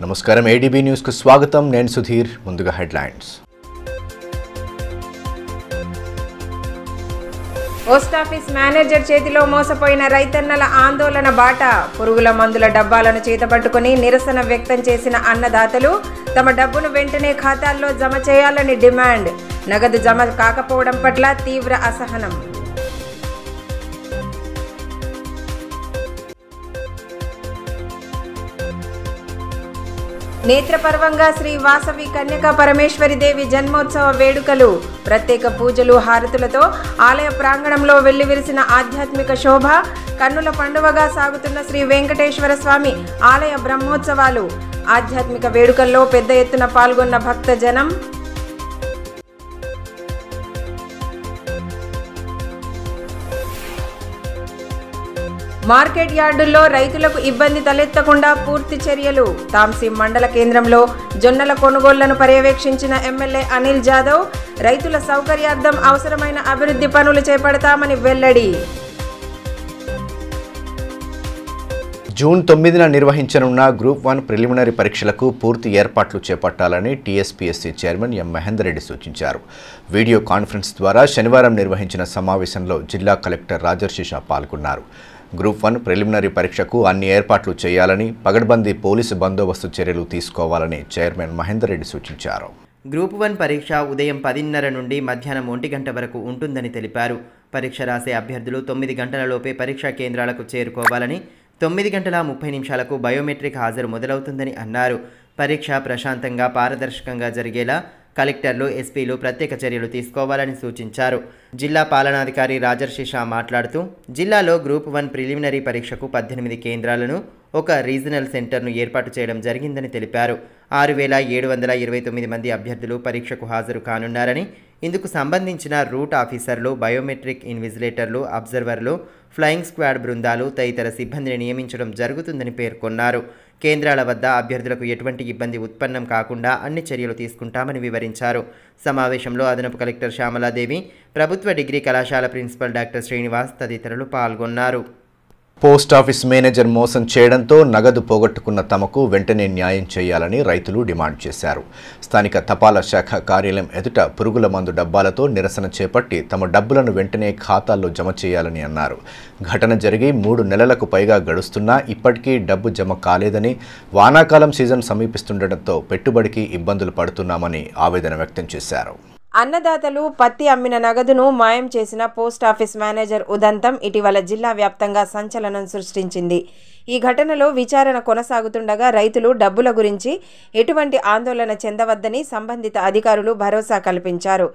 నమస్కారం ADB news కు స్వాగతం నేను సుధీర్ ముందుగా హెడ్లైన్స్ పోస్ట్ ఆఫీస్ మేనేజర్ చేతిలో మోసపోయిన రైతన్నల ఆందోళన బాట పురుగుల మందుల డబ్బాలను చేతపట్టుకుని నిరసన వ్యక్తం చేసిన అన్నదాతలు తమ డబ్బును వెంటనే ఖాతాల్లో జమ చేయాలని డిమాండ్ నగదు జమ కాకపోవడం పట్ల తీవ్ర అసహనం నేత్రపర్వంగా శ్రీ వాసవి కన్యకా పరమేశ్వరి దేవి జన్మోత్సవ వేడుకలు ప్రత్యేక పూజలు హారతులతో ఆలయ ప్రాంగణంలో వెల్లివిరిసిన ఆధ్యాత్మిక శోభ కన్నుల పండువగా సాగుతున్న శ్రీ వెంకటేశ్వర స్వామి ఆలయ బ్రహ్మోత్సవాలు ఆధ్యాత్మిక వేడుకల్లో పెద్ద ఎత్తున పాల్గొన్న భక్త జనం మార్కెట్ యార్డుల్లో రైతులకు ఇబ్బంది తలెత్తకుండా పూర్తి చర్యలు తాంసీ మండల కేంద్రంలో జొన్నల కొనుగోళ్లను పర్యవేక్షించిన ఎమ్మెల్యే అనిల్ జాదవ్ రైతుల సౌకర్యార్థం అవసరమైన అభివృద్ధి పనులు చేపడతామని వెల్లడి. జూన్ 9న నిర్వహించనున్న గ్రూప్ 1 ప్రిలిమినరీ పరీక్షలకు పూర్తి ఏర్పాట్లు చేపట్టాలని TSPSC chairman M Mahender Reddy సూచించారు. వీడియో కాన్ఫరెన్స్ ద్వారా శనివారం నిర్వహించిన సమావేశంలో జిల్లా కలెక్టర్ రాజర్షిషా పాల్గొన్నారు. గ్రూప్ 1 ప్రిలిమినరీ పరీక్షకు అన్ని ఏర్పాట్లు చేయాలని పగడ్బందీ పోలీసు బందోబస్తు చర్యలు తీసుకోవాలని చైర్మన్ మహేందర్ రెడ్డి సూచించారు. గ్రూప్ 1 పరీక్ష ఉదయం 10:30 నుండి మధ్యాహ్నం 1 గంట వరకు ఉంటుందని తెలిపారు. పరీక్ష రాసే అభ్యర్థులు 9 గంటలలోపే పరీక్షా కేంద్రాలకు చేరుకోవాలని 9:30 బయోమెట్రిక్ హాజరు మొదలవుతుందని అన్నారు. పరీక్ష ప్రశాంతంగా పారదర్శకంగా జరిగేలా కలెక్టర్లు ఎస్పీలు ప్రత్యేక చర్యలు తీసుకోవాలని సూచించారు. జిల్లా పాలనాధికారి రాజర్షిషా మాట్లాడుతూ జిల్లాలో గ్రూప్ 1 ప్రిలిమినరీ పరీక్షకు 18 కేంద్రాలను ఒక రీజనల్ సెంటర్ను ఏర్పాటు చేయడం జరిగిందని తెలిపారు. 6,729 మంది అభ్యర్థులు పరీక్షకు హాజరు కానున్నారని ఇందుకు సంబంధించిన రూట్ ఆఫీసర్లు బయోమెట్రిక్ ఇన్విజిలేటర్లు అబ్జర్వర్లు ఫ్లయింగ్ స్క్వాడ్ బృందాలు తదితర సిబ్బందిని నియమించడం జరుగుతుందని పేర్కొన్నారు. కేంద్రాల వద్ద అభ్యర్థులకు ఎటువంటి ఇబ్బంది ఉత్పన్నం కాకుండా అన్ని చర్యలు తీసుకుంటామని వివరించారు. సమావేశంలో అదనపు కలెక్టర్ శ్యామలాదేవి, ప్రభుత్వ డిగ్రీ కళాశాల ప్రిన్సిపల్ డాక్టర్ శ్రీనివాస్ తదితరులు పాల్గొన్నారు. పోస్ట్ ఆఫీస్ మేనేజర్ మోసం చేయడంతో నగదు పోగొట్టుకున్న తమకు వెంటనే న్యాయం చేయాలని రైతులు డిమాండ్ చేశారు. స్థానిక తపాలా శాఖ కార్యాలయం ఎదుట పురుగుల మందు డబ్బాలతో నిరసన చేపట్టి తమ డబ్బులను వెంటనే ఖాతాల్లో జమ చేయాలని అన్నారు. ఘటన జరిగి 3 నెలలకు పైగా గడుస్తున్నా ఇప్పటికీ డబ్బు జమ కాలేదని, వానాకాలం సీజన్ సమీపిస్తుండటంతో పెట్టుబడికి ఇబ్బందులు పడుతున్నామని ఆవేదన వ్యక్తం చేశారు. అన్నదాతలు పత్తి అమ్మిన నగదును మాయం చేసిన పోస్ట్ ఆఫీస్ మేనేజర్ ఉదంతం ఇటీవల జిల్లా వ్యాప్తంగా సంచలనం సృష్టించింది. ఈ ఘటనలో విచారణ కొనసాగుతుండగా రైతులు డబ్బుల గురించి ఎటువంటి ఆందోళన చెందవద్దని సంబంధిత అధికారులు భరోసా కల్పించారు.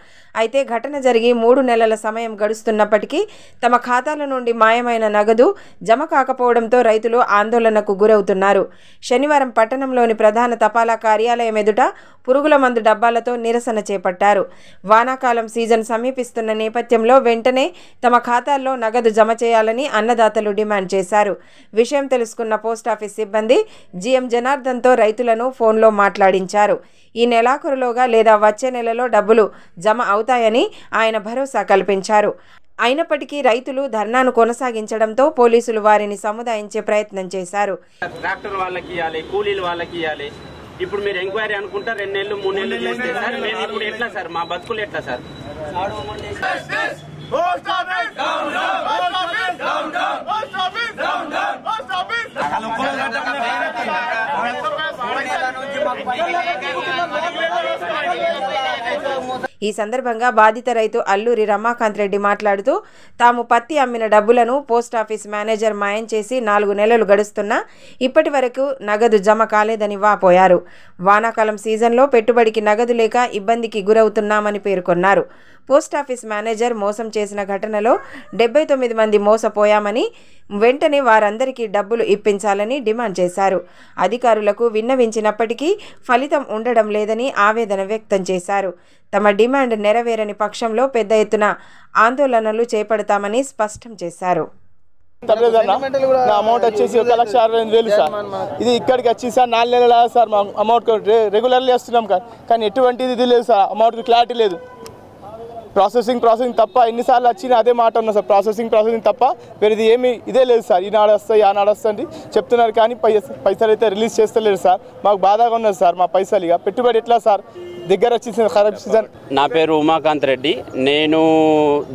అయితే ఘటన జరిగి 3 నెలల సమయం గడుస్తున్నప్పటికీ తమ ఖాతాల నుండి మాయమైన నగదు జమ కాకపోవడంతో రైతులు ఆందోళనకు గురవుతున్నారు. శనివారం పట్టణంలోని ప్రధాన తపాలా కార్యాలయం ఎదుట పురుగుల మందు డబ్బాలతో నిరసన చేపట్టారు. వానాకాలం సీజన్ సమీపిస్తున్న నేపథ్యంలో వెంటనే తమ ఖాతాల్లో నగదు జమ చేయాలని అన్నదాతలు డిమాండ్ చేశారు. విషయం తెలుసుకున్న పోస్టాఫీస్ సిబ్బంది జీఎం జనార్దన్తో రైతులను ఫోన్లో మాట్లాడించారు. ఈ నెలాఖరులోగా లేదా వచ్చే నెలలో డబ్బులు జమ అవుతాయని ఆయన భరోసా కల్పించారు. అయినప్పటికీ రైతులు ధర్నాను కొనసాగించడంతో పోలీసులు వారిని సముదాయించే ప్రయత్నం చేశారు. ట్రాక్టర్ వాళ్ళకి ఇవ్వాలి, కూలీలు వాళ్ళకి ఇవ్వాలి. ఇప్పుడు మీరు ఎంక్వైరీ అనుకుంటా 2 నెలలు 3 నెలలు చేస్తే సార్ మేము ఇప్పుడు ఎట్లా సార్, మా బతుకులు ఎట్లా సార్? ఈ సందర్భంగా బాధిత రైతు అల్లూరి రమాకాంత్ రెడ్డి మాట్లాడుతూ తాము పత్తి అమ్మిన డబ్బులను పోస్టాఫీస్ మేనేజర్ మాయం చేసి 4 నెలలు గడుస్తున్నా ఇప్పటి వరకు నగదు జమ కాలేదని వాపోయారు. వానాకాలం సీజన్లో పెట్టుబడికి నగదు లేక ఇబ్బందికి గురవుతున్నామని పేర్కొన్నారు. పోస్టాఫీస్ మేనేజర్ మోసం చేసిన ఘటనలో 79 మంది మోసపోయామని, వెంటనే వారందరికీ డబ్బులు ఇప్పించాలని డిమాండ్ చేశారు. అధికారులకు విన్నవించినప్పటికీ ఫలితం ఉండడం లేదని ఆవేదన వ్యక్తం చేశారు. తమ డిమాండ్ నెరవేరని పక్షంలో పెద్ద ఎత్తున ఆందోళనలు చేపడతామని స్పష్టం చేశారు. అమౌంట్ వచ్చేసి 1,65,000 సార్. ఇది ఇక్కడికి వచ్చి సార్ 4 నెలలు సార్ మా అమౌంట్ రెగ్యులర్లీ వస్తున్నాం కానీ ఎటువంటిది ఇది లేదు సార్. అమౌంట్ క్లారిటీ లేదు. ప్రాసెసింగ్ తప్ప ఎన్నిసార్లు వచ్చినా అదే మాట ఉన్నా సార్. ప్రాసెసింగ్ తప్ప వేరేది ఏమి ఇదే లేదు సార్. ఈనాడు వస్తాయి ఆనాడు వస్తాయి చెప్తున్నారు కానీ పైసలు అయితే రిలీజ్ చేస్తలేరు సార్. మాకు బాధగా ఉన్నది సార్. మా పైసలు ఇక పెట్టుబడి ఎట్లా సార్? దగ్గర వచ్చేసింది ఖరాబ్ సీజన్. నా పేరు ఉమాకాంత్ రెడ్డి. నేను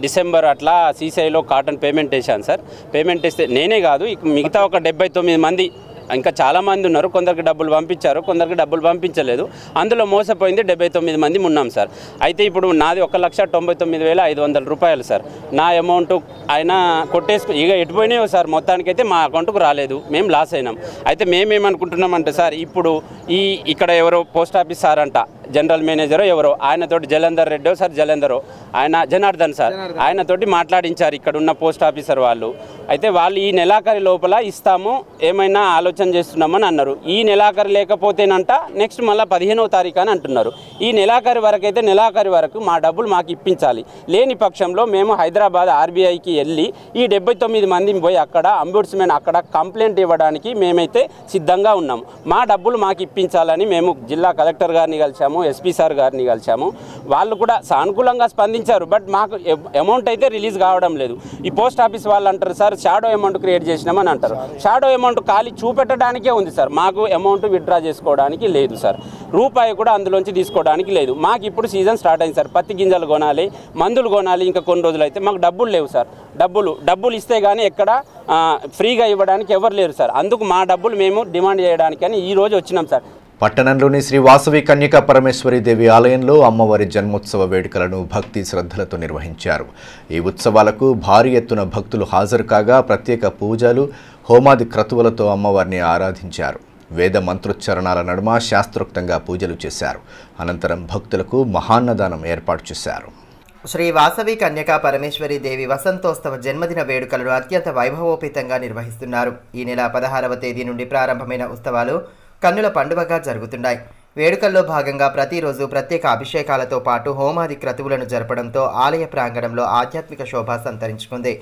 డిసెంబర్ అట్లా సీసీఐలో కాటన్ పేమెంట్ వేసాను సార్. పేమెంట్ వేస్తే నేనే కాదు, మిగతా ఒక 79 మంది ఇంకా చాలామంది ఉన్నారు. కొందరికి డబ్బులు పంపించారు, కొందరికి డబ్బులు పంపించలేదు. అందులో మోసపోయింది 79 మంది ఉన్నాం సార్. అయితే ఇప్పుడు నాది 1,99,500 రూపాయలు సార్. నా అమౌంట్ ఆయన ఇక ఎటుపోయినాయో సార్. మొత్తానికైతే మా అకౌంట్కు రాలేదు, మేము లాస్ అయినాం. అయితే మేమేమనుకుంటున్నామంటే సార్, ఇప్పుడు ఇక్కడ ఎవరో పోస్ట్ ఆఫీస్ సార్ అంట, జనరల్ మేనేజరో ఎవరో, ఆయనతోటి జలంధర్ రెడ్డో సార్, జలంధరో ఆయన జనార్దన్ సార్, ఆయనతోటి మాట్లాడించారు ఇక్కడ ఉన్న పోస్ట్ ఆఫీసర్ వాళ్ళు. అయితే వాళ్ళు ఈ నెలాఖరి లోపల ఇస్తాము, ఏమైనా ఆలోచన చేస్తున్నామని అన్నారు. ఈ నెలాఖరు లేకపోతేనంట నెక్స్ట్ మళ్ళీ 15వ తారీఖు అని అంటున్నారు. ఈ నెలాఖరు వరకు మా డబ్బులు మాకు ఇప్పించాలి. లేని పక్షంలో మేము హైదరాబాద్ ఆర్బీఐకి వెళ్ళి ఈ 79 మందిని పోయి అక్కడ అంబుడ్స్మెన్ అక్కడ కంప్లైంట్ ఇవ్వడానికి మేమైతే సిద్ధంగా ఉన్నాము. మా డబ్బులు మాకు ఇప్పించాలని మేము జిల్లా కలెక్టర్ గారిని కలిసాము, ఎస్పీ సార్ గారిని కలిసాము. వాళ్ళు కూడా సానుకూలంగా స్పందించారు. బట్ మాకు అమౌంట్ అయితే రిలీజ్ కావడం లేదు. ఈ పోస్ట్ ఆఫీస్ వాళ్ళు అంటారు సార్, షాడో అమౌంట్ క్రియేట్ చేసినామని అంటారు. షాడో అమౌంట్ ఖాళీ చూపెట్టడానికే ఉంది సార్. మాకు అమౌంట్ విత్డ్రా చేసుకోవడానికి లేదు సార్. రూపాయి కూడా అందులోంచి తీసుకోవడానికి లేదు. మాకు ఇప్పుడు సీజన్ స్టార్ట్ అయింది సార్. పత్తి గింజలు కొనాలి, మందులు కొనాలి. ఇంకా కొన్ని రోజులు అయితే మాకు డబ్బులు లేవు సార్. డబ్బులు ఇస్తే కానీ ఎక్కడ ఫ్రీగా ఇవ్వడానికి ఎవరు లేరు సార్. అందుకు మా డబ్బులు మేము డిమాండ్ చేయడానికి అని ఈరోజు వచ్చినాం సార్. పట్టణంలోని శ్రీ వాసవి కన్యకా పరమేశ్వరి దేవి ఆలయంలో అమ్మవారి జన్మోత్సవ వేడుకలను భక్తి శ్రద్ధలతో నిర్వహించారు. ఈ ఉత్సవాలకు భారీ ఎత్తున భక్తులు హాజరు కాగా ప్రత్యేక పూజలు, హోమాది క్రతువులతో అమ్మవారిని ఆరాధించారు. వేద మంత్రోచ్చరణాల నడుమ శాస్త్రోక్తంగా పూజలు చేశారు. అనంతరం భక్తులకు మహాన్నదానం ఏర్పాటు చేశారు. శ్రీ వాసవి కన్యకా పరమేశ్వరి దేవి వసంతోత్సవ జన్మదిన వేడుకలను అత్యంత వైభవోపేతంగా నిర్వహిస్తున్నారు. ఈ నెల 16వ తేదీ నుండి ప్రారంభమైన ఉత్సవాలు కన్నుల పండుగగా జరుగుతున్నాయి. వేడుకల్లో భాగంగా ప్రతిరోజు ప్రత్యేక అభిషేకాలతో పాటు హోమాది క్రతువులను జరపడంతో ఆలయ ప్రాంగణంలో ఆధ్యాత్మిక శోభ సంతరించుకుంది.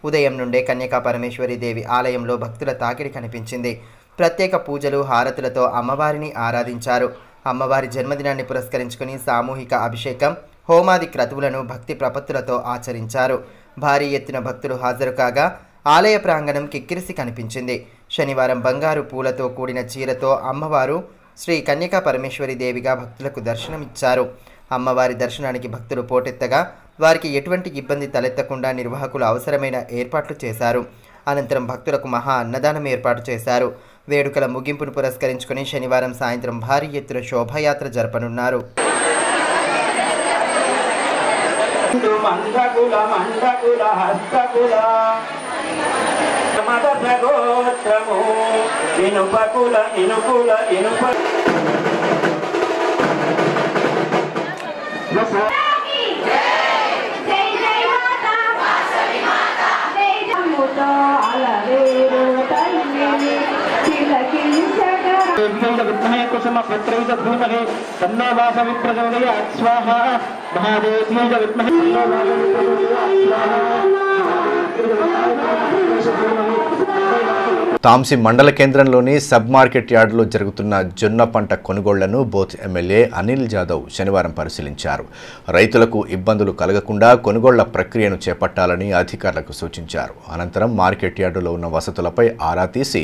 ఉదయం నుండే కన్యకా పరమేశ్వరి దేవి ఆలయంలో భక్తుల తాకిడి కనిపించింది. ప్రత్యేక పూజలు, హారతులతో అమ్మవారిని ఆరాధించారు. అమ్మవారి జన్మదినాన్ని పురస్కరించుకుని సామూహిక అభిషేకం, హోమాది క్రతువులను భక్తి ప్రపత్తులతో ఆచరించారు. భారీ ఎత్తున భక్తులు హాజరు కాగా ఆలయ ప్రాంగణం కిక్కిరిసి కనిపించింది. శనివారం బంగారు పూలతో కూడిన చీరతో అమ్మవారు శ్రీ కన్యకా పరమేశ్వరి దేవిగా భక్తులకు దర్శనమిచ్చారు. అమ్మవారి దర్శనానికి భక్తులు పోటెత్తగా వారికి ఎటువంటి ఇబ్బంది తలెత్తకుండా నిర్వాహకులు అవసరమైన ఏర్పాట్లు చేశారు. అనంతరం భక్తులకు మహా అన్నదానం ఏర్పాటు చేశారు. వేడుకల ముగింపును పురస్కరించుకుని శనివారం సాయంత్రం భారీ ఎత్తున శోభాయాత్ర జరపనున్నారు. विद्महे कुसुम पुत्रविद धीमहि तन्नो वासवि प्रचोदयात् स्वाहा महादेवी च विद्महे तन्नो वासवि प्रचोदयात् स्वाहा। తాంసి మండల కేంద్రంలోని సబ్ మార్కెట్ యార్డులో జరుగుతున్న జొన్న పంట కొనుగోళ్లను బోత్ ఎమ్మెల్యే అనిల్ జాదవ్ శనివారం పరిశీలించారు. రైతులకు ఇబ్బందులు కలగకుండా కొనుగోళ్ల ప్రక్రియను చేపట్టాలని అధికారులకు సూచించారు. అనంతరం మార్కెట్ యార్డులో ఉన్న వసతులపై ఆరా తీసి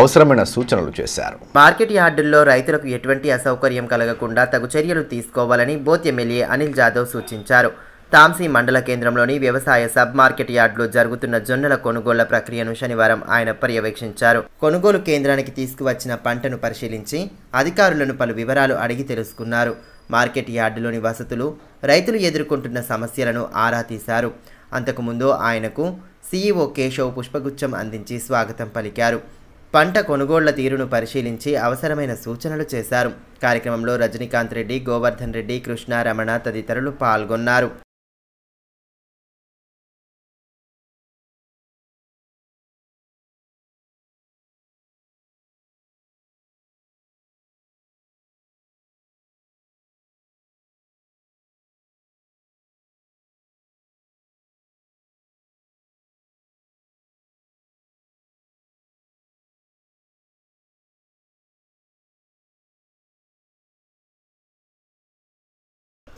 అవసరమైన సూచనలు చేశారు. మార్కెట్ యార్డుల్లో రైతులకు ఎటువంటి అసౌకర్యం కలగకుండా తగు చర్యలు తీసుకోవాలని బోత్ ఎమ్మెల్యే అనిల్ జాదవ్ సూచించారు. తాంసీ మండల కేంద్రంలోని వ్యవసాయ సబ్ మార్కెట్ యార్డులో జరుగుతున్న జొన్నల కొనుగోళ్ల ప్రక్రియను శనివారం ఆయన పర్యవేక్షించారు. కొనుగోలు కేంద్రానికి తీసుకువచ్చిన పంటను పరిశీలించి అధికారులను పలు వివరాలు అడిగి తెలుసుకున్నారు. మార్కెట్ యార్డులోని వసతులు, రైతులు ఎదుర్కొంటున్న సమస్యలను ఆరా తీశారు. అంతకుముందు ఆయనకు సీఈఓ కేశవ్ పుష్పగుచ్చం అందించి స్వాగతం పలికారు. పంట కొనుగోళ్ల తీరును పరిశీలించి అవసరమైన సూచనలు చేశారు. కార్యక్రమంలో రజనీకాంత్ రెడ్డి, గోవర్ధన్ రెడ్డి, కృష్ణ, రమణ తదితరులు పాల్గొన్నారు.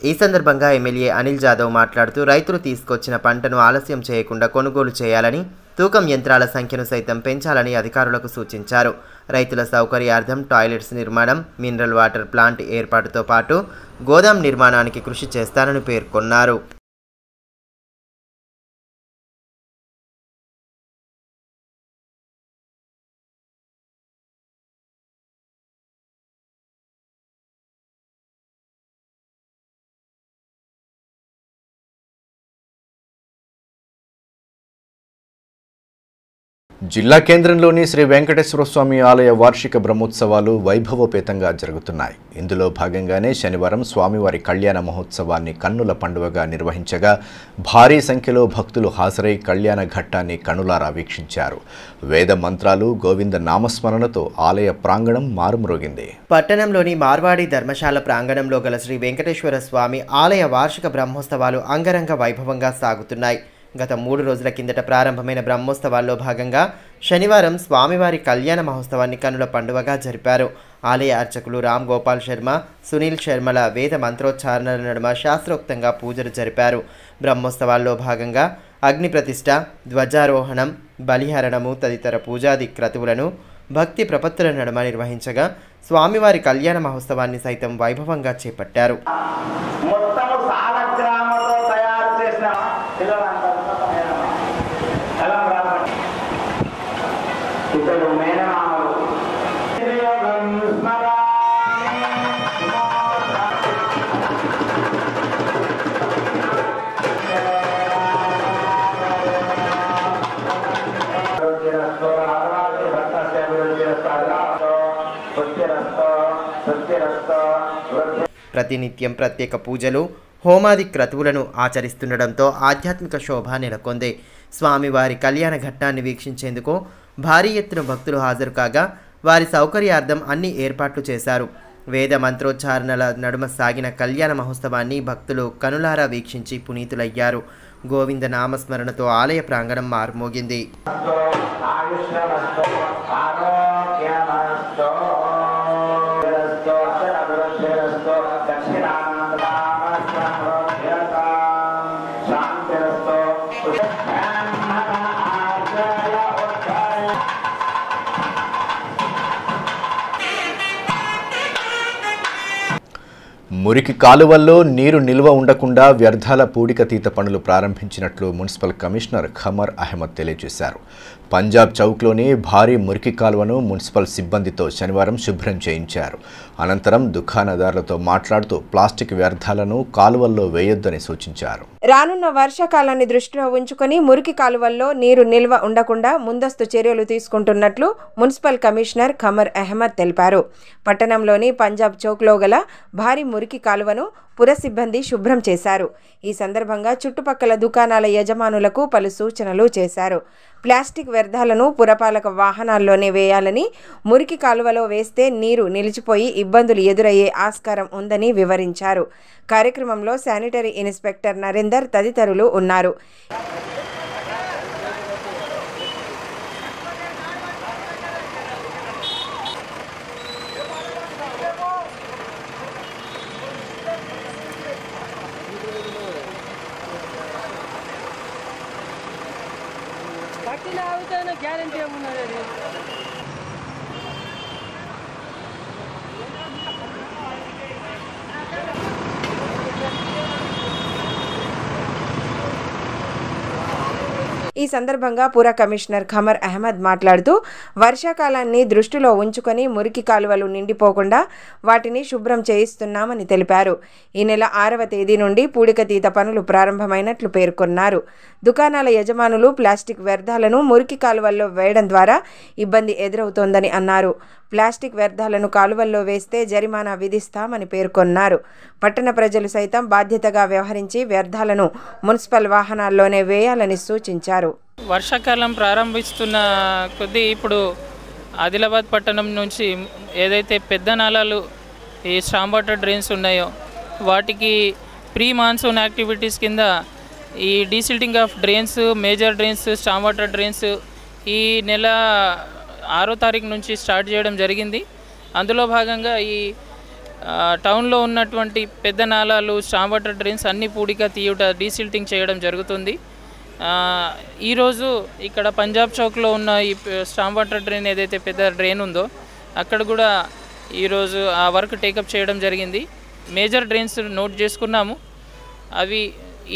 ఈ సందర్భంగా ఎమ్మెల్యే అనిల్ జాదవ్ మాట్లాడుతూ రైతులు తీసుకొచ్చిన పంటను ఆలస్యం చేయకుండా కొనుగోలు చేయాలని, తూకం యంత్రాల సంఖ్యను సైతం పెంచాలని అధికారులకు సూచించారు. రైతుల సౌకర్యార్థం టాయిలెట్స్ నిర్మాణం, మినరల్ వాటర్ ప్లాంట్ ఏర్పాటుతో పాటు గోదాం నిర్మాణానికి కృషి చేస్తానని పేర్కొన్నారు. జిల్లా కేంద్రంలోని శ్రీ వెంకటేశ్వర స్వామి ఆలయ వార్షిక బ్రహ్మోత్సవాలు వైభవపేతంగా జరుగుతున్నాయి. ఇందులో భాగంగానే శనివారం స్వామివారి కళ్యాణ మహోత్సవాన్ని కన్నుల పండుగగా నిర్వహించగా భారీ సంఖ్యలో భక్తులు హాజరై కళ్యాణ ఘట్టాన్ని కనులారా వీక్షించారు. వేద మంత్రాలు, గోవింద నామస్మరణతో ఆలయ ప్రాంగణం మారుమ్రోగింది. పట్టణంలోని మార్వాడి ధర్మశాల ప్రాంగణంలో గల శ్రీ వెంకటేశ్వర స్వామి ఆలయ వార్షిక బ్రహ్మోత్సవాలు అంగరంగ వైభవంగా సాగుతున్నాయి. గత 3 రోజుల కిందట ప్రారంభమైన బ్రహ్మోత్సవాల్లో భాగంగా శనివారం స్వామివారి కళ్యాణ మహోత్సవాన్ని కన్నుల పండుగగా జరిపారు. ఆలయ అర్చకులు రామ్ గోపాల్ శర్మ, సునీల్ శర్మల వేద మంత్రోచ్చారణల నడుమ శాస్త్రోక్తంగా పూజలు జరిపారు. బ్రహ్మోత్సవాల్లో భాగంగా అగ్ని ప్రతిష్ఠ, ధ్వజారోహణం, బలిహరణము తదితర పూజాది క్రతువులను భక్తి ప్రపత్తుల నడుమ నిర్వహించగా స్వామివారి కళ్యాణ మహోత్సవాన్ని సైతం వైభవంగా చేపట్టారు. ప్రతినిత్యం ప్రత్యేక పూజలు, హోమాది క్రతువులను ఆచరిస్తుండటంతో ఆధ్యాత్మిక శోభ నెలకొంది. స్వామివారి కళ్యాణ ఘట్టాన్ని వీక్షించేందుకు భారీ ఎత్తున భక్తులు హాజరు కాగా వారి సౌకర్యార్థం అన్ని ఏర్పాట్లు చేశారు. వేద మంత్రోచ్చారణల నడుమ సాగిన కళ్యాణ మహోత్సవాన్ని భక్తులు కనులారా వీక్షించి పునీతులయ్యారు. గోవింద నామస్మరణతో ఆలయ ప్రాంగణం మారుమోగింది. మురికి కాలువల్లో నీరు నిల్వ ఉండకుండా వ్యర్థాల పూడికతీత పనులు ప్రారంభించినట్లు మున్సిపల్ కమిషనర్ ఖమర్ అహ్మద్ తెలియజేశారు. పంజాబ్ చౌక్లోని భారీ మురికి కాలువను మున్సిపల్ సిబ్బందితో శనివారం శుభ్రం చేయించారు. అనంతరం దుకాణదారులతో మాట్లాడుతూ ప్లాస్టిక్ వ్యర్థాలను కాలువల్లో వేయొద్దని సూచించారు. రానున్న వర్షాకాలాన్ని దృష్టిలో ఉంచుకొని మురికి కాలువల్లో నీరు నిల్వ ఉండకుండా ముందస్తు చర్యలు తీసుకుంటున్నట్లు మున్సిపల్ కమిషనర్ ఖమర్ అహ్మద్ తెలిపారు. పట్టణంలోని పంజాబ్ చౌక్లో గల భారీ మురికి కాలువను పుర సిబ్బంది శుభ్రం చేశారు. ఈ సందర్భంగా చుట్టుపక్కల దుకాణాల యజమానులకు పలు సూచనలు చేశారు. ప్లాస్టిక్ వ్యర్థాలను పురపాలక వాహనాల్లోనే వేయాలని, మురికి కాలువలో వేస్తే నీరు నిలిచిపోయి ఇబ్బందులు ఎదురయ్యే ఆస్కారం ఉందని వివరించారు. కార్యక్రమంలో శానిటరీ ఇన్స్పెక్టర్ నరేందర్ తదితరులు ఉన్నారు. గ్యారెంటీ ఏమున్నది? ఈ సందర్భంగా పుర కమిషనర్ ఖమర్ అహ్మద్ మాట్లాడుతూ వర్షాకాలాన్ని దృష్టిలో ఉంచుకొని మురికి కాలువలు నిండిపోకుండా వాటిని శుభ్రం చేయిస్తున్నామని తెలిపారు. ఈ నెల 6వ తేదీ నుండి పూడికతీత పనులు ప్రారంభమైనట్లు పేర్కొన్నారు. దుకాణాల యజమానులు ప్లాస్టిక్ వ్యర్థాలను మురికి కాలువల్లో వేయడం ద్వారా ఇబ్బంది ఎదురవుతోందని అన్నారు. ప్లాస్టిక్ వ్యర్థాలను కాలువల్లో వేస్తే జరిమానా విధిస్తామని పేర్కొన్నారు. పట్టణ ప్రజలు సైతం బాధ్యతగా వ్యవహరించి వ్యర్థాలను మున్సిపల్ వాహనాల్లోనే వేయాలని సూచించారు. వర్షాకాలం ప్రారంభిస్తున్న కొద్దీ ఇప్పుడు ఆదిలాబాద్ పట్టణం నుంచి ఏదైతే పెద్ద నాలాలు ఈ స్టామ్ వాటర్ డ్రైన్స్ ఉన్నాయో వాటికి ప్రీ మాన్సూన్ యాక్టివిటీస్ కింద ఈ desilting of drains, major drains, storm water drains ఈ నెల 6వ తారీఖు నుంచి స్టార్ట్ చేయడం జరిగింది. అందులో భాగంగా ఈ టౌన్లో ఉన్నటువంటి పెద్ద నాలాలు, స్టామ్ వాటర్ డ్రైన్స్ అన్ని పూడిక తీయుట, డీసిల్టింగ్ చేయడం జరుగుతుంది. ఈరోజు ఇక్కడ పంజాబ్ చౌక్లో ఉన్న ఈ స్టామ్ వాటర్ డ్రైన్ ఏదైతే పెద్ద డ్రైన్ ఉందో అక్కడ కూడా ఈరోజు ఆ వర్క్ టేకప్ చేయడం జరిగింది. మేజర్ డ్రైన్స్ నోట్ చేసుకున్నాము. అవి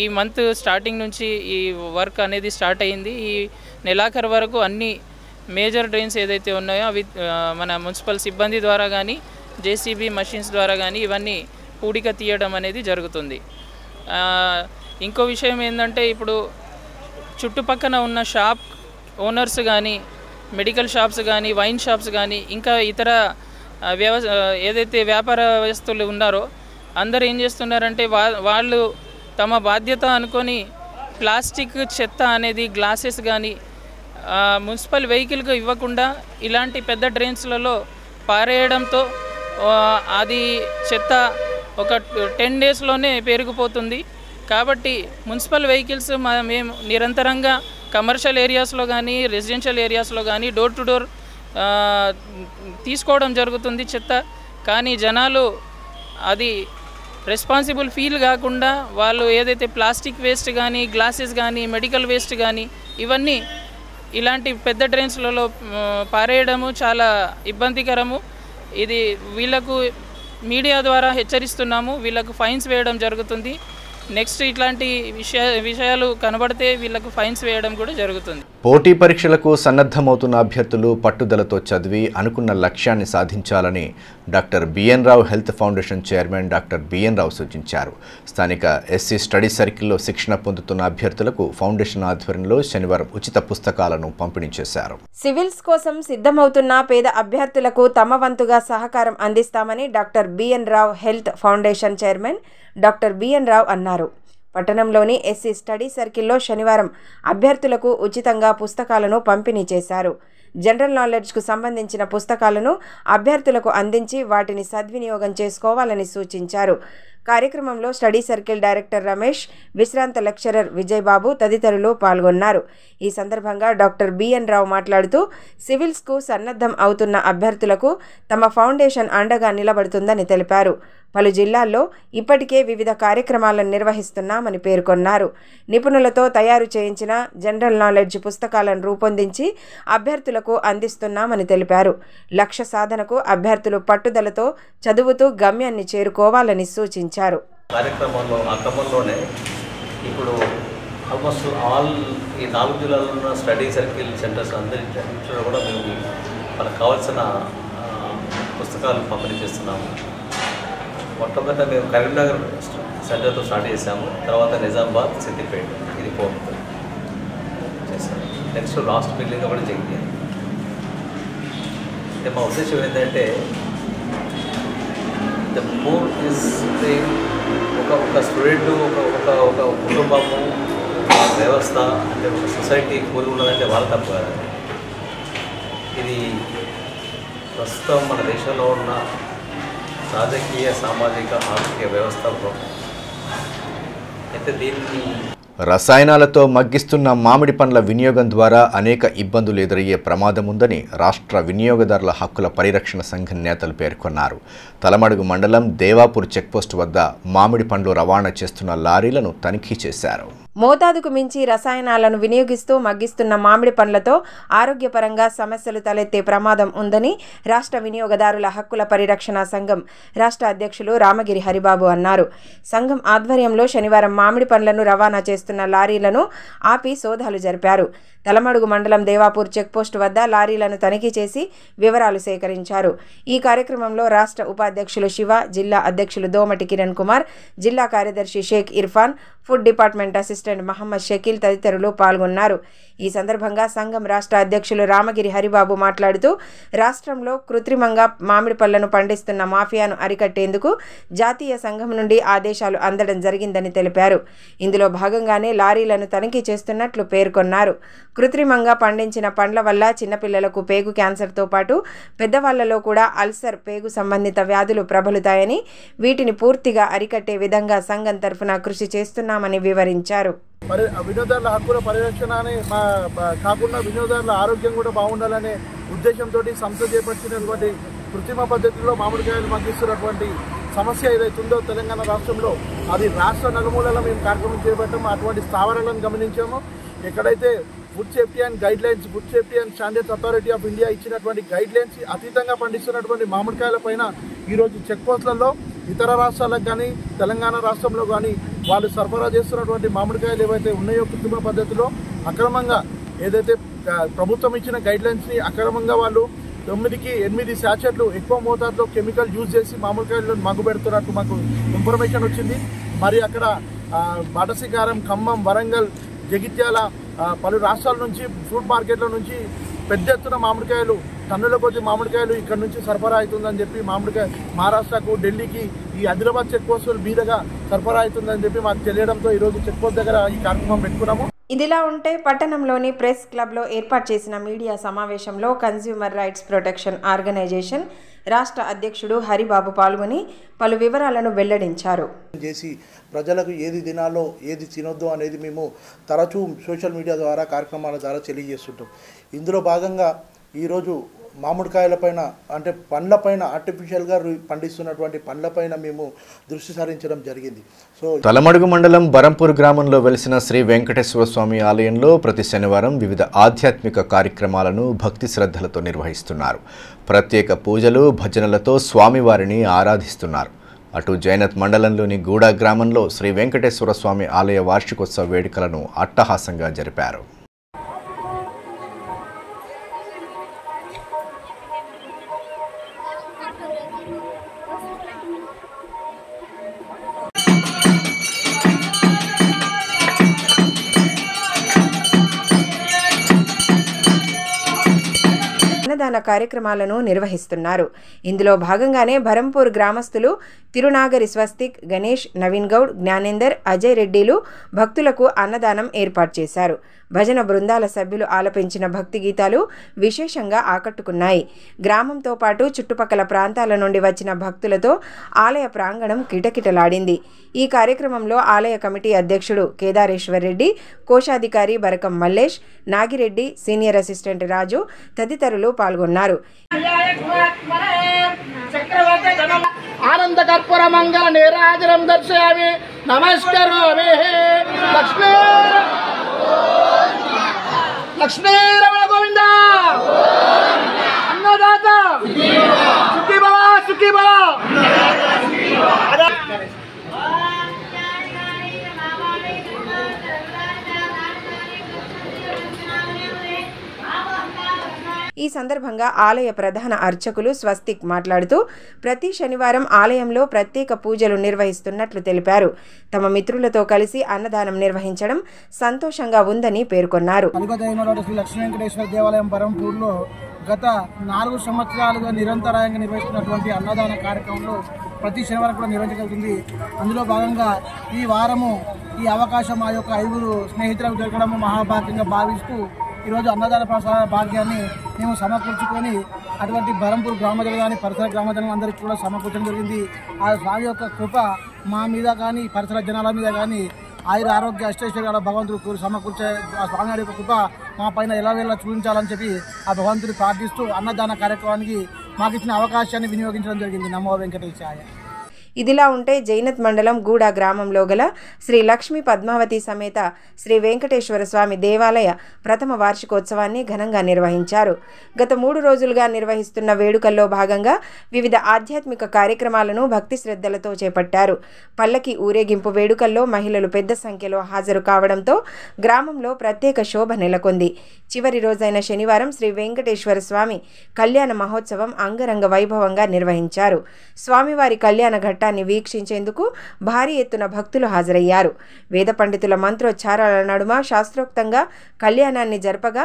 ఈ మంత్ స్టార్టింగ్ నుంచి ఈ వర్క్ అనేది స్టార్ట్ అయ్యింది. ఈ నెలాఖరు వరకు అన్ని మేజర్ డ్రైన్స్ ఏదైతే ఉన్నాయో అవి మన మున్సిపల్ సిబ్బంది ద్వారా కానీ, జేసీబీ మషిన్స్ ద్వారా కానీ ఇవన్నీ పూడిక తీయడం అనేది జరుగుతుంది. ఇంకో విషయం ఏంటంటే, ఇప్పుడు చుట్టుపక్కన ఉన్న షాప్ ఓనర్స్ కానీ, మెడికల్ షాప్స్ కానీ, వైన్ షాప్స్ కానీ, ఇంకా ఇతర ఏదైతే వ్యాపారస్తులు ఉన్నారో అందరూ ఏం చేస్తున్నారంటే వాళ్ళు తమ బాధ్యత అనుకొని ప్లాస్టిక్ చెత్త అనేది గ్లాసెస్ కానీ మున్సిపల్ వెహికల్కి ఇవ్వకుండా ఇలాంటి పెద్ద డ్రైన్స్లలో పారేయడంతో అది చెత్త ఒక 10 డేస్లోనే పెరిగిపోతుంది. కాబట్టి మున్సిపల్ వెహికల్స్ మేము నిరంతరంగా కమర్షియల్ ఏరియాస్లో కానీ, రెసిడెన్షియల్ ఏరియాస్లో కానీ డోర్ టు డోర్ తీసుకోవడం జరుగుతుంది చెత్త. కానీ జనాలు అది రెస్పాన్సిబుల్ ఫీల్ కాకుండా వాళ్ళు ఏదైతే ప్లాస్టిక్ వేస్ట్ కానీ, గ్లాసెస్ కానీ, మెడికల్ వేస్ట్ కానీ ఇవన్నీ ఇలాంటి పెద్ద డ్రైన్స్లలో పారేయడము చాలా ఇబ్బందికరము. ఇది వీళ్ళకు మీడియా ద్వారా హెచ్చరిస్తున్నాము. వీళ్ళకు ఫైన్స్ వేయడం జరుగుతుంది. నెక్స్ట్ ఇట్లాంటి విషయాలు కనబడితే వీళ్ళకు ఫైన్స్ వేయడం కూడా జరుగుతుంది. పోటీ పరీక్షలకు సన్నద్ధమవుతున్న అభ్యర్థులు పట్టుదలతో చదివి అనుకున్న లక్ష్యాన్ని సాధించాలని doctor BN Rao health foundation chairman doctor BN Rao సూచించారు. స్థానిక ఎస్సీ స్టడీ సర్కిల్లో శిక్షణ పొందుతున్న అభ్యర్థులకు ఫౌండేషన్ ఆధ్వర్యంలో శనివారం ఉచిత పుస్తకాలను పంపిణీ చేశారు. సివిల్స్ కోసం సిద్ధమవుతున్న పేద అభ్యర్థులకు తమ వంతుగా సహకారం అందిస్తామని doctor BN Rao health foundation chairman doctor BN Rao అన్నారు. పట్టణంలోని ఎస్సీ స్టడీ సర్కిల్లో శనివారం అభ్యర్థులకు ఉచితంగా పుస్తకాలను పంపిణీ చేశారు. జనరల్ నాలెడ్జ్కు సంబంధించిన పుస్తకాలను అభ్యర్థులకు అందించి వాటిని సద్వినియోగం చేసుకోవాలని సూచించారు. కార్యక్రమంలో స్టడీ సర్కిల్ డైరెక్టర్ రమేష్, విశ్రాంత లెక్చరర్ విజయబాబు తదితరులు పాల్గొన్నారు. ఈ సందర్భంగా డాక్టర్ బిఎన్ రావు మాట్లాడుతూ సివిల్స్కు సన్నద్ధం అవుతున్న అభ్యర్థులకు తమ ఫౌండేషన్ అండగా నిలబడుతుందని తెలిపారు. పలు జిల్లాల్లో ఇప్పటికే వివిధ కార్యక్రమాలను నిర్వహిస్తున్నామని పేర్కొన్నారు. నిపుణులతో తయారు చేయించిన జనరల్ నాలెడ్జ్ పుస్తకాలను రూపొందించి అభ్యర్థులకు అందిస్తున్నామని తెలిపారు. లక్ష్య సాధనకు అభ్యర్థులు పట్టుదలతో చదువుతూ గమ్యాన్ని చేరుకోవాలని సూచించారు. కార్యక్రమంలో ఆ క్రమంలోనే ఇప్పుడు ఆల్మోస్ట్ ఆల్ ఈ 4 జిల్లాల్లో ఉన్న స్టడీ సర్కిల్ సెంటర్స్ అందరిలో కూడా మేము మనకు కావాల్సిన పుస్తకాలు పంపిణీ చేస్తున్నాము. మొట్టమొదట మేము కరీంనగర్ సెంటర్తో స్టార్ట్ చేసాము. తర్వాత నిజామాబాద్, సిద్దిపేట, ఇది 4th చేశాము. నెక్స్ట్ లాస్ట్ బిల్డింగ్ కూడా జగిత్యాల. అంటే మా ఉద్దేశం ఏంటంటే ద పూర్ ఇస్ ఒక స్టూడెంట్, ఒక కుటుంబము, వ్యవస్థ అంటే ఒక సొసైటీ కూలి ఉన్నదంటే వాళ్ళ తప్పు కాదండి. ఇది ప్రస్తుతం మన దేశంలో ఉన్న రాజకీయ, సామాజిక, ఆర్థిక వ్యవస్థలో అయితే దీన్ని రసాయనాలతో మగ్గిస్తున్న మామిడి పండ్ల వినియోగం ద్వారా అనేక ఇబ్బందులు ఎదురయ్యే ప్రమాదం ఉందని రాష్ట్ర వినియోగదారుల హక్కుల పరిరక్షణ సంఘం నేతలు పేర్కొన్నారు. తలమడుగు మండలం దేవాపూర్ చెక్పోస్ట్ వద్ద మామిడి పండ్లు రవాణా చేస్తున్న లారీలను తనిఖీ చేశారు. మోతాదుకు మించి రసాయనాలను వినియోగిస్తూ మగ్గిస్తున్న మామిడి పండ్లతో ఆరోగ్యపరంగా సమస్యలు తలెత్తే ప్రమాదం ఉందని రాష్ట్ర వినియోగదారుల హక్కుల పరిరక్షణ సంఘం రాష్ట్ర అధ్యక్షులు రామగిరి హరిబాబు అన్నారు. సంఘం ఆధ్వర్యంలో శనివారం మామిడి పండ్లను రవాణా చేస్తున్న లారీలను ఆపి సోదాలు జరిపారు. తలమడుగు మండలం దేవాపూర్ చెక్పోస్ట్ వద్ద లారీలను తనిఖీ చేసి వివరాలు సేకరించారు. ఈ కార్యక్రమంలో రాష్ట్ర ఉపాధ్యక్షులు శివ, జిల్లా అధ్యక్షులు దోమటి కిరణ్ కుమార్, జిల్లా కార్యదర్శి Shaik Irfan, food department assistant Mohammed Shakeel తదితరులు పాల్గొన్నారు. ఈ సందర్భంగా సంఘం రాష్ట్ర అధ్యక్షులు రామగిరి హరిబాబు మాట్లాడుతూ రాష్ట్రంలో కృత్రిమంగా మామిడి పళ్లను పండిస్తున్న మాఫియాను అరికట్టేందుకు జాతీయ సంఘం నుండి ఆదేశాలు అందడం జరిగిందని తెలిపారు. ఇందులో భాగంగానే లారీలను తనిఖీ చేస్తున్నట్లు పేర్కొన్నారు. కృత్రిమంగా పండించిన పండ్ల వల్ల చిన్నపిల్లలకు పేగు క్యాన్సర్తో పాటు పెద్దవాళ్లలో కూడా అల్సర్, పేగు సంబంధిత వ్యాధులు ప్రబలుతాయని, వీటిని పూర్తిగా అరికట్టే విధంగా సంఘం తరఫున కృషి చేస్తున్నామని వివరించారు. వినియోగదారుల హక్కుల పరిరక్షణ కాకుండా వినియోగదారుల ఆరోగ్యం కూడా బాగుండాలనే ఉద్దేశంతో సంస్థ చేపట్టినటువంటి కృత్రిమ పద్ధతిలో మామిడికాయలు పండిస్తున్నటువంటి సమస్య ఏదైతుందో తెలంగాణ రాష్ట్రంలో అది రాష్ట్ర నలుమూలలో మేము కార్యక్రమం చేపట్టాము. అటువంటి స్థావరాలను గమనించాము. ఎక్కడైతే food safety and guidelines, food safety and standards authority of India ఇచ్చినటువంటి గైడ్లైన్స్ అతీతంగా పండిస్తున్నటువంటి మామిడికాయల పైన ఈరోజు చెక్ పోస్టులలో ఇతర రాష్ట్రాలకు కానీ తెలంగాణ రాష్ట్రంలో కానీ వాళ్ళు సరఫరా చేస్తున్నటువంటి మామిడికాయలు ఏవైతే ఉన్నాయో కృత్రిమ పద్ధతిలో అక్రమంగా ఏదైతే ప్రభుత్వం ఇచ్చిన గైడ్లైన్స్ని అక్రమంగా వాళ్ళు 9కి 8 శాచెట్లు ఎక్కువ మోతాదులో కెమికల్ యూజ్ చేసి మామిడికాయలను మగ్గుపెడుతున్నట్టు మాకు ఇన్ఫర్మేషన్ వచ్చింది. మరి అక్కడ బాటసికారం, ఖమ్మం, వరంగల్, జగిత్యాల పలు రాష్ట్రాల నుంచి ఫ్రూట్ మార్కెట్ల నుంచి పెద్ద ఎత్తున మామిడికాయలు, టన్నుల కొద్ది మామిడికాయలు ఇక్కడ నుంచి సరఫరా అవుతుందని చెప్పి మామిడికాయ మహారాష్ట్రకు, ఢిల్లీకి ఈ ఆదిలాబాద్ చెక్ పోస్టుల మీదుగా సరఫరా అవుతుందని చెప్పి మాకు తెలియడంతో ఈరోజు చెక్ పోస్ట్ దగ్గర ఈ కార్యక్రమం పెట్టుకున్నాము. ఇదిలా ఉంటే పట్టణంలోని ప్రెస్ క్లబ్లో ఏర్పాటు చేసిన మీడియా సమావేశంలో కన్స్యూమర్ రైట్స్ ప్రొటెక్షన్ ఆర్గనైజేషన్ రాష్ట్ర అధ్యక్షుడు హరిబాబు పాల్గొని పలు వివరాలను వెల్లడించారు. చేసి ప్రజలకు ఏది తినాలో ఏది తినొద్దు అనేది మేము తరచూ సోషల్ మీడియా ద్వారా కార్యక్రమాల ద్వారా తెలియజేస్తుంటాం. ఇందులో భాగంగా ఈరోజు మామిడికాయలపైన అంటే పండ్లపైన ఆర్టిఫిషియల్గా పండిస్తున్నటువంటి పండ్లపైన మేము దృష్టి సారించడం జరిగింది. తలమడుగు మండలం బరంపూర్ గ్రామంలో వెలిసిన శ్రీ వెంకటేశ్వర స్వామి ఆలయంలో ప్రతి శనివారం వివిధ ఆధ్యాత్మిక కార్యక్రమాలను భక్తి శ్రద్ధలతో నిర్వహిస్తున్నారు. ప్రత్యేక పూజలు, భజనలతో స్వామివారిని ఆరాధిస్తున్నారు. అటు జైనత్ మండలంలోని గూడా గ్రామంలో శ్రీ వెంకటేశ్వర స్వామి ఆలయ వార్షికోత్సవ వేడుకలను అట్టహాసంగా జరిపారు. అన్నదాన కార్యక్రమాలను నిర్వహిస్తున్నారు. ఇందులో భాగంగానే బరంపూర్ గ్రామస్తులు తిరునాగరి స్వస్తిక్, గణేష్, నవీన్ గౌడ్, జ్ఞానేందర్, అజయ్ రెడ్డిలు భక్తులకు అన్నదానం ఏర్పాటు చేశారు. భజన బృందాల సభ్యులు ఆలపించిన భక్తి గీతాలు విశేషంగా ఆకట్టుకున్నాయి. గ్రామంతో పాటు చుట్టుపక్కల ప్రాంతాల నుండి వచ్చిన భక్తులతో ఆలయ ప్రాంగణం కిటకిటలాడింది. ఈ కార్యక్రమంలో ఆలయ కమిటీ అధ్యక్షుడు కేదారేశ్వర్ రెడ్డి, కోశాధికారి బరకం మల్లేష్, నాగిరెడ్డి, సీనియర్ అసిస్టెంట్ రాజు తదితరులు పాల్గొన్నారు. ఆనంద కర్పూర మంగళ నీరాజనం దర్శయామి నమస్కరోమి. లక్ష్మీ రమణ గోవింద అన్నదాత సుఖీ భవ సుఖీ భవ. ఈ సందర్భంగా ఆలయ ప్రధాన అర్చకులు స్వస్తిక్ మాట్లాడుతూ ప్రతి శనివారం ఆలయంలో ప్రత్యేక పూజలు నిర్వహిస్తున్నట్లు తెలిపారు. తమ మిత్రులతో కలిసి అన్నదానం నిర్వహించడం సంతోషంగా ఉందని పేర్కొన్నారు. శ్రీ లక్ష్మీ వెంకటేశ్వర దేవాలయం బరంపూర్లో గత 4 సంవత్సరాలుగా నిరంతరాయంగా నిర్వహిస్తున్నటువంటి అన్నదాన కార్యక్రమంలో ప్రతి శనివారం కూడా నిర్వహించగలుగుతుంది. అందులో భాగంగా ఈ వారము ఈ అవకాశం మా యొక్క 5 స్నేహితులకు జరగడం మహాభాగ్యంగా భావిస్తూ ఈరోజు అన్నదాన ప్రసాద భాగ్యాన్ని మేము సమకూర్చుకొని అటువంటి బరంపూర్ గ్రామజనం కానీ పరిసర గ్రామజనం అందరికీ కూడా సమకూర్చడం జరిగింది. ఆ స్వామి యొక్క కృప మా మీద కానీ పరిసర జనాల మీద కానీ ఆయుర ఆరోగ్య అష్టైశ్వర్యాల భగవంతుడు సమకూర్చే ఆ స్వామివారి యొక్క కృప మా పైన ఎలా వెళ్ళా చూపించాలని చెప్పి ఆ భగవంతుడిని ప్రార్థిస్తూ అన్నదాన కార్యక్రమానికి మాకు ఇచ్చిన అవకాశాన్ని వినియోగించడం జరిగింది. నమో వెంకటేశాయ. ఇదిలా ఉంటే జైనత్ మండలం గూడా గ్రామంలో గల శ్రీ లక్ష్మీ పద్మావతి సమేత శ్రీ వెంకటేశ్వర స్వామి దేవాలయ ప్రథమ వార్షికోత్సవాన్ని ఘనంగా నిర్వహించారు. గత 3 రోజులుగా నిర్వహిస్తున్న వేడుకల్లో భాగంగా వివిధ ఆధ్యాత్మిక కార్యక్రమాలను భక్తి శ్రద్ధలతో చేపట్టారు. పల్లకి ఊరేగింపు వేడుకల్లో మహిళలు పెద్ద సంఖ్యలో హాజరు కావడంతో గ్రామంలో ప్రత్యేక శోభ నెలకొంది. చివరి రోజైన శనివారం శ్రీ వెంకటేశ్వర స్వామి కళ్యాణ మహోత్సవం అంగరంగ వైభవంగా నిర్వహించారు. స్వామివారి కళ్యాణ ఘట్టాన్ని వీక్షించేందుకు భారీ ఎత్తున భక్తులు హాజరయ్యారు. వేద పండితుల మంత్రోచ్చారాల నడుమ శాస్త్రోక్తంగా కళ్యాణాన్ని జరపగా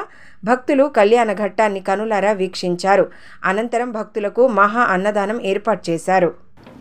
భక్తులు కళ్యాణ ఘట్టాన్ని కనులారా వీక్షించారు. అనంతరం భక్తులకు మహా అన్నదానం ఏర్పాటు చేశారు.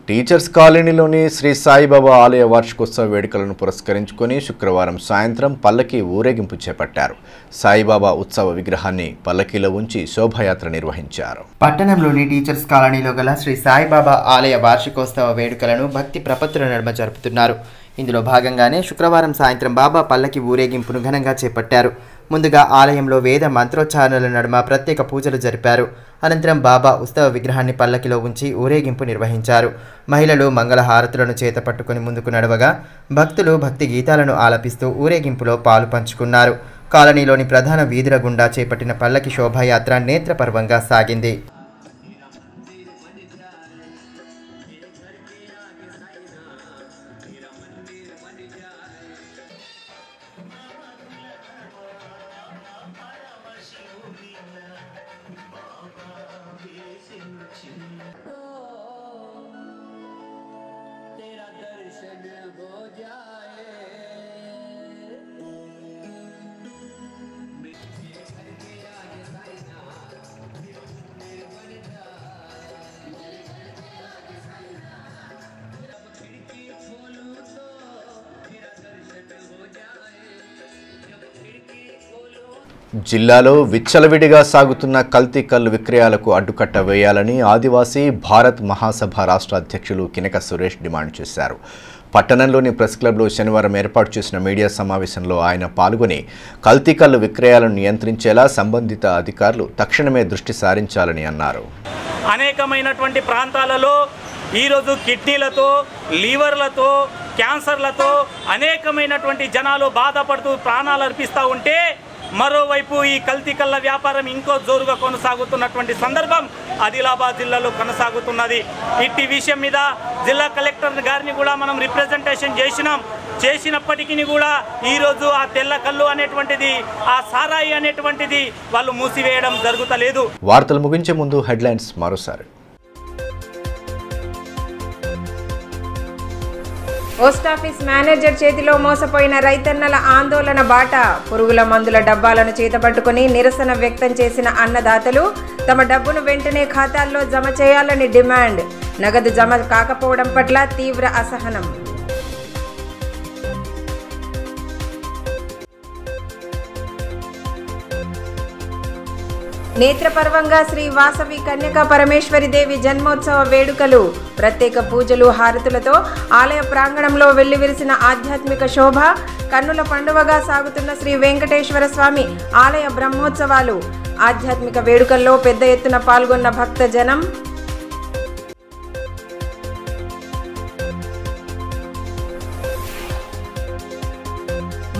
టీచర్స్ కాలనీలోని శ్రీ సాయిబాబా ఆలయ వార్షికోత్సవ వేడుకలను పురస్కరించుకొని శుక్రవారం సాయంత్రం పల్లకి ఊరేగింపు చేపట్టారు. సాయిబాబా ఉత్సవ విగ్రహాన్ని పల్లకీలో ఉంచి శోభాయాత్ర నిర్వహించారు. పట్టణంలోని టీచర్స్ కాలనీలో గల శ్రీ సాయిబాబా ఆలయ వార్షికోత్సవ వేడుకలను భక్తి ప్రపత్తుల నడుమ జరుపుతున్నారు. ఇందులో భాగంగానే శుక్రవారం సాయంత్రం బాబా పల్లకి ఊరేగింపును ఘనంగా చేపట్టారు. ముందుగా ఆలయంలో వేద మంత్రోచ్చారణల నడుమ ప్రత్యేక పూజలు జరిపారు. అనంతరం బాబా ఉత్సవ విగ్రహాన్ని పల్లకిలో ఉంచి ఊరేగింపు నిర్వహించారు. మహిళలు మంగళహారతులను చేతపట్టుకుని ముందుకు నడవగా భక్తులు భక్తి గీతాలను ఆలపిస్తూ ఊరేగింపులో పాలు పంచుకున్నారు. కాలనీలోని ప్రధాన వీధుల గుండా చేపట్టిన పల్లకి శోభాయాత్ర నేత్రపర్వంగా సాగింది. జిల్లాలో విచ్చలవిడిగా సాగుతున్న కల్తీ కల్లు విక్రయాలకు అడ్డుకట్ట వేయాలని ఆదివాసీ భారత్ మహాసభ రాష్ట్ర అధ్యక్షులు కినక సురేష్ డిమాండ్ చేశారు. పట్టణంలోని ప్రెస్ క్లబ్లో శనివారం ఏర్పాటు చేసిన మీడియా సమావేశంలో ఆయన పాల్గొని కల్తీ కల్లు విక్రయాలను నియంత్రించేలా సంబంధిత అధికారులు తక్షణమే దృష్టి సారించాలని అన్నారు. అనేకమైనటువంటి ప్రాంతాలలో ఈరోజు కిడ్నీలతో, లీవర్లతో, క్యాన్సర్లతో అనేకమైనటువంటి జనాలు బాధపడుతూ ప్రాణాలు అర్పిస్తూ ఉంటే మరోవైపు ఈ కల్తీ కళ్ళ వ్యాపారం ఇంకో జోరుగా కొనసాగుతున్నటువంటి సందర్భం ఆదిలాబాద్ జిల్లాలో కొనసాగుతున్నది. ఇట్టి విషయం మీద జిల్లా కలెక్టర్ గారిని కూడా మనం రిప్రజెంటేషన్ చేసినప్పటికీ కూడా ఈరోజు ఆ తెల్ల కళ్ళు అనేటువంటిది, ఆ సారాయి అనేటువంటిది వాళ్ళు మూసివేయడం జరుగుతలేదు. వార్తలు ముగించే ముందు హెడ్లైన్స్ మరోసారి. పోస్టాఫీస్ మేనేజర్ చేతిలో మోసపోయిన రైతన్నల ఆందోళన బాట. పురుగుల మందుల డబ్బాలను చేతపట్టుకుని నిరసన వ్యక్తం చేసిన అన్నదాతలు తమ డబ్బును వెంటనే ఖాతాల్లో జమ చేయాలని డిమాండ్. నగదు జమ కాకపోవడం పట్ల తీవ్ర అసహనం. నేత్రపర్వంగా శ్రీ వాసవి కన్యకా పరమేశ్వరి దేవి జన్మోత్సవ వేడుకలు. ప్రత్యేక పూజలు, హారతులతో ఆలయ ప్రాంగణంలో వెల్లివిరిసిన ఆధ్యాత్మిక శోభ. కన్నుల పండువగా సాగుతున్న శ్రీ వెంకటేశ్వర స్వామి ఆలయ బ్రహ్మోత్సవాలు. ఆధ్యాత్మిక వేడుకల్లో పెద్ద ఎత్తున పాల్గొన్న భక్త జనం.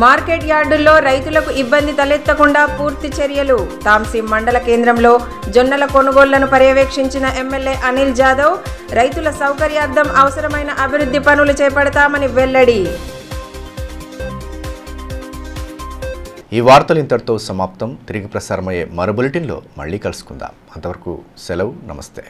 మార్కెట్ యార్డుల్లో రైతులకు ఇబ్బంది తలెత్తకుండా పూర్తి చర్యలు. తాంసీ మండల కేంద్రంలో జొన్నల కొనుగోళ్లను పర్యవేక్షించిన ఎమ్మెల్యే అనిల్ జాదవ్ రైతుల సౌకర్యార్థం అవసరమైన అభివృద్ధి పనులు చేపడతామని వెల్లడి. ఈ వార్తలు ఇంతటితో సమాప్తం. తిరిగి ప్రసారమయ్యే మరో బులెటిన్లో మళ్ళీ కలుసుకుందాం. అంతవరకు సెలవు. నమస్తే.